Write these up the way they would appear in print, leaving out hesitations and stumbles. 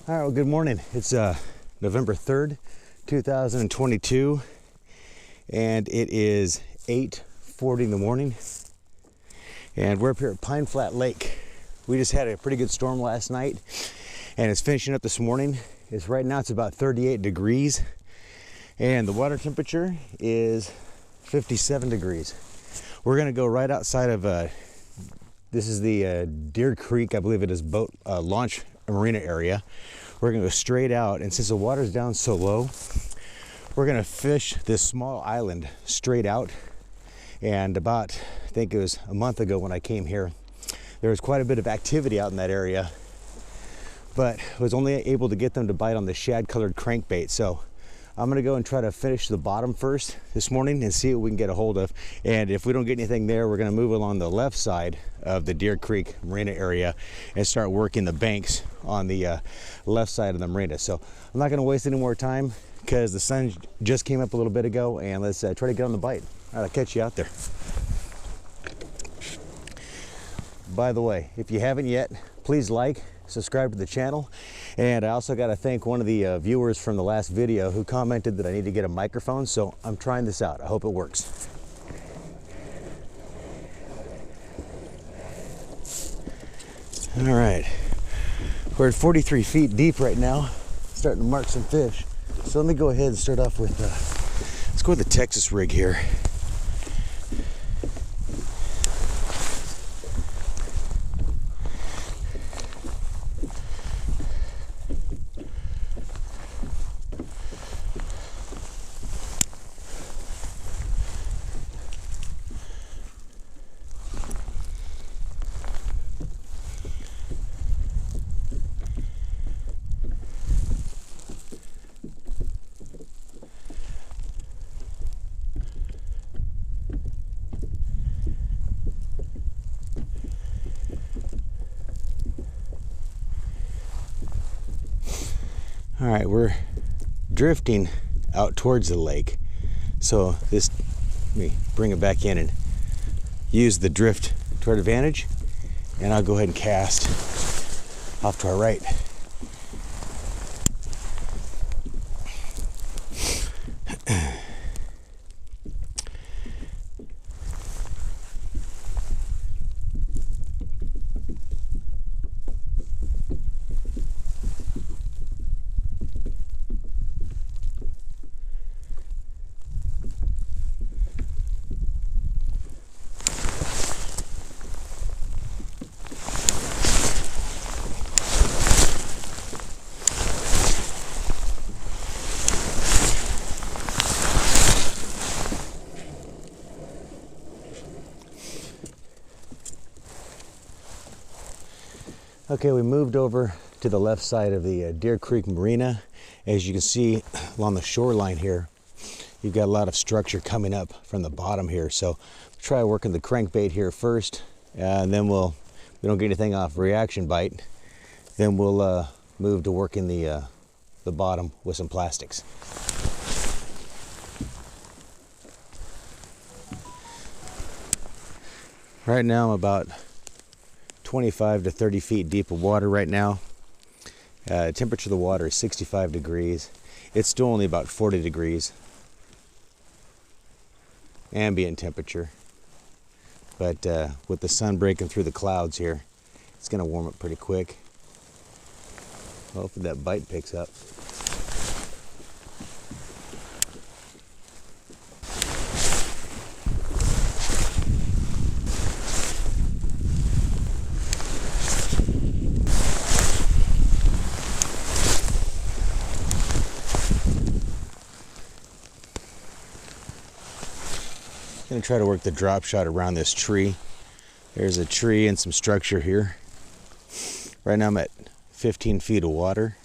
All right, well, good morning. It's November 3rd, 2022, and it is 8:40 in the morning, and we're up here at Pine Flat Lake. We just had a pretty good storm last night, and it's finishing up this morning. Right now it's about 38 degrees, and the water temperature is 57 degrees. We're gonna go right outside of, this is the Deer Creek, I believe it is, boat launch marina area. We're gonna go straight out, and since the water's down so low, we're gonna fish this small island straight out. And about, I think it was a month ago when I came here, there was quite a bit of activity out in that area, but was only able to get them to bite on the shad colored crankbait. So I'm gonna go and try to finish the bottom first this morning and see what we can get a hold of. And if we don't get anything there, we're gonna move along the left side of the Deer Creek Marina area and start working the banks on the left side of the marina. So I'm not gonna waste any more time because the sun just came up a little bit ago, and let's try to get on the bite. All right, I'll catch you out there. By the way, if you haven't yet, please like, subscribe to the channel. And I also got to thank one of the viewers from the last video who commented that I need to get a microphone, so I'm trying this out. I hope it works. All right, we're at 43 feet deep right now, starting to mark some fish. So let me go ahead and start off with, let's go with the Texas rig here. All right, we're drifting out towards the lake. So let me bring it back in and use the drift to our advantage. And I'll go ahead and cast off to our right. Okay, we moved over to the left side of the Deer Creek Marina. As you can see along the shoreline here, you've got a lot of structure coming up from the bottom here. So try working the crankbait here first, and then we don't get anything off reaction bite, then we'll move to working the bottom with some plastics. Right now I'm about 25 to 30 feet deep of water right now. Temperature of the water is 65 degrees. It's still only about 40 degrees ambient temperature, but with the sun breaking through the clouds here, it's going to warm up pretty quick. Hopefully that bite picks up. Going to try to work the drop shot around this tree. There's a tree and some structure here. Right now I'm at 15 feet of water.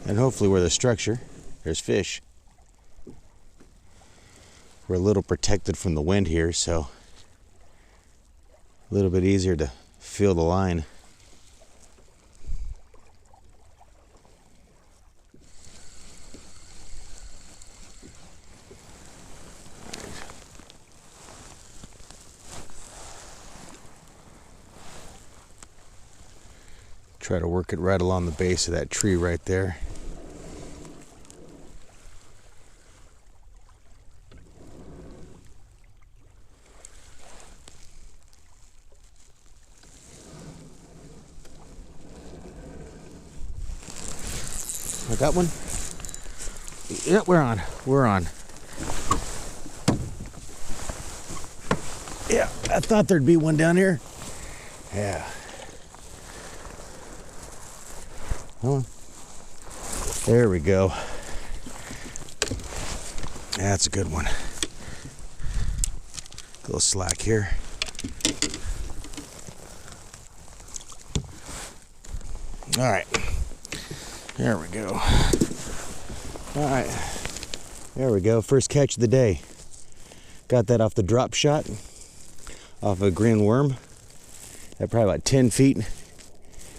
And hopefully where the structure, there's fish. We're a little protected from the wind here, so a little bit easier to feel the line. Try to work it right along the base of that tree right there. I got one. Yeah, we're on. We're on. Yeah, I thought there'd be one down here. Yeah. Come on. There we go. That's a good one. A little slack here. All right. There we go. All right. There we go. First catch of the day. Got that off the drop shot. Off a green worm. At probably about 10 feet.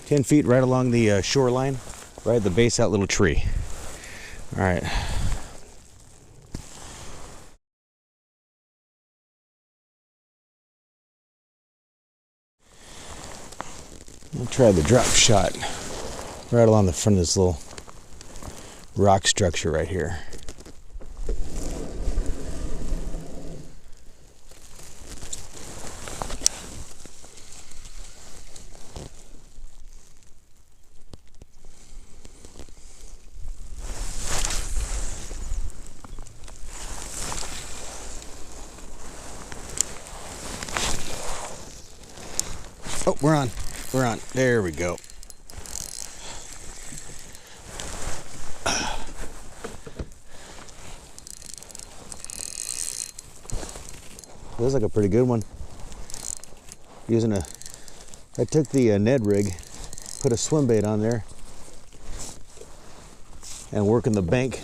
10 feet right along the shoreline. Right at the base of that little tree. All right. I'll try the drop shot right along the front of this little rock structure right here. Oh, we're on. We're on. There we go. Looks like a pretty good one. I took the Ned Rig, put a swim bait on there, and working the bank.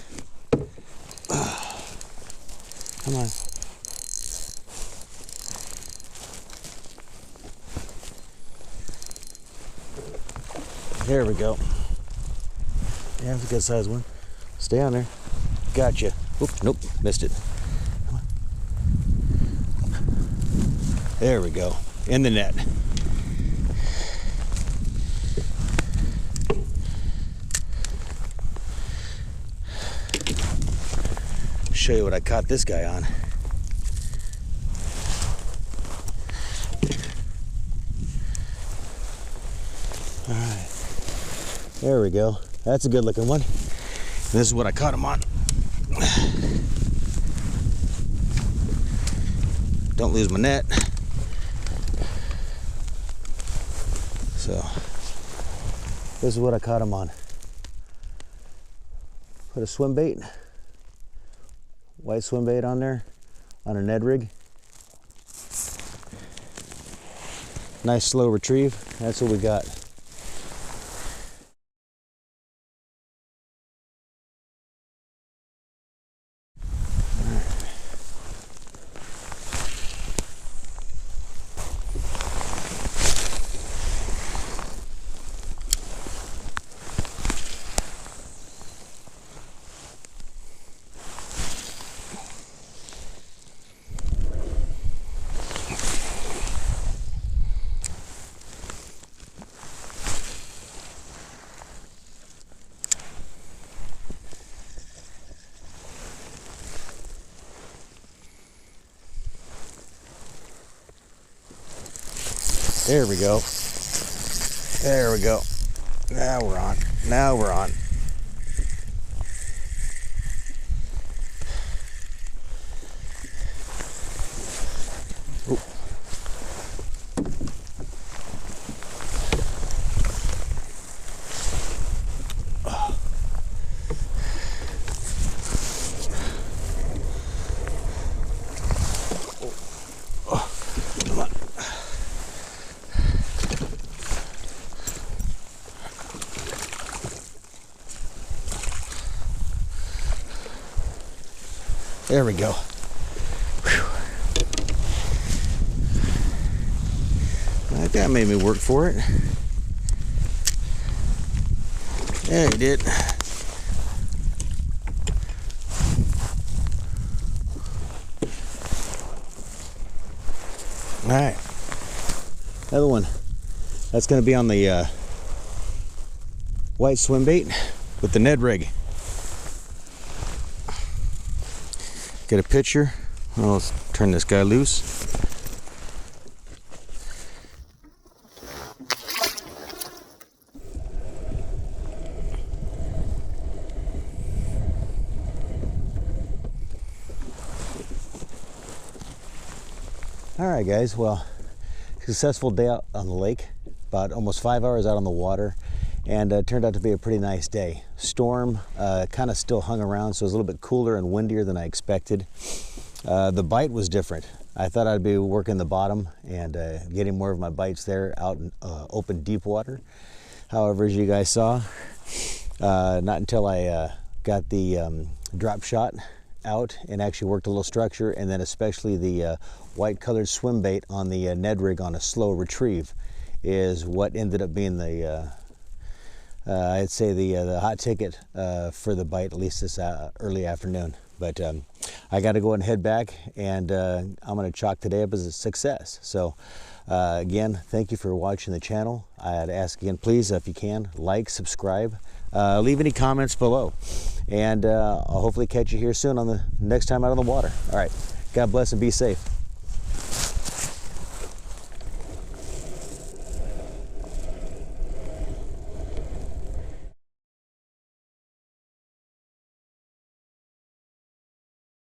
Come on. There we go. Yeah, that's a good size one. Stay on there. Gotcha. Oop, nope, missed it. Come on. There we go. In the net. Show you what I caught this guy on. All right. There we go. That's a good looking one. This is what I caught him on. Don't lose my net. So, this is what I caught him on. Put a swim bait, white swim bait on there, on a Ned Rig. Nice slow retrieve. That's what we got. There we go. There we go. Now we're on. Now we're on. Ooh. Come on. There we go. Whew. That made me work for it. Yeah, it did. All right. Another one. That's going to be on the white swim bait with the Ned Rig. Get a picture. Oh, let's turn this guy loose. All right, guys, well, successful day out on the lake, about almost 5 hours out on the water, and turned out to be a pretty nice day. Storm kind of still hung around, so it was a little bit cooler and windier than I expected. The bite was different. I thought I'd be working the bottom and getting more of my bites there out in open deep water. However, as you guys saw, not until I got the drop shot out and actually worked a little structure, and then especially the white colored swim bait on the Ned Rig on a slow retrieve is what ended up being the I'd say the hot ticket for the bite, at least this early afternoon. But I got to go and head back, and I'm going to chalk today up as a success. So again, thank you for watching the channel. I'd ask again, please, if you can, like, subscribe, leave any comments below, and I'll hopefully catch you here soon on the next time out on the water. All right, God bless and be safe.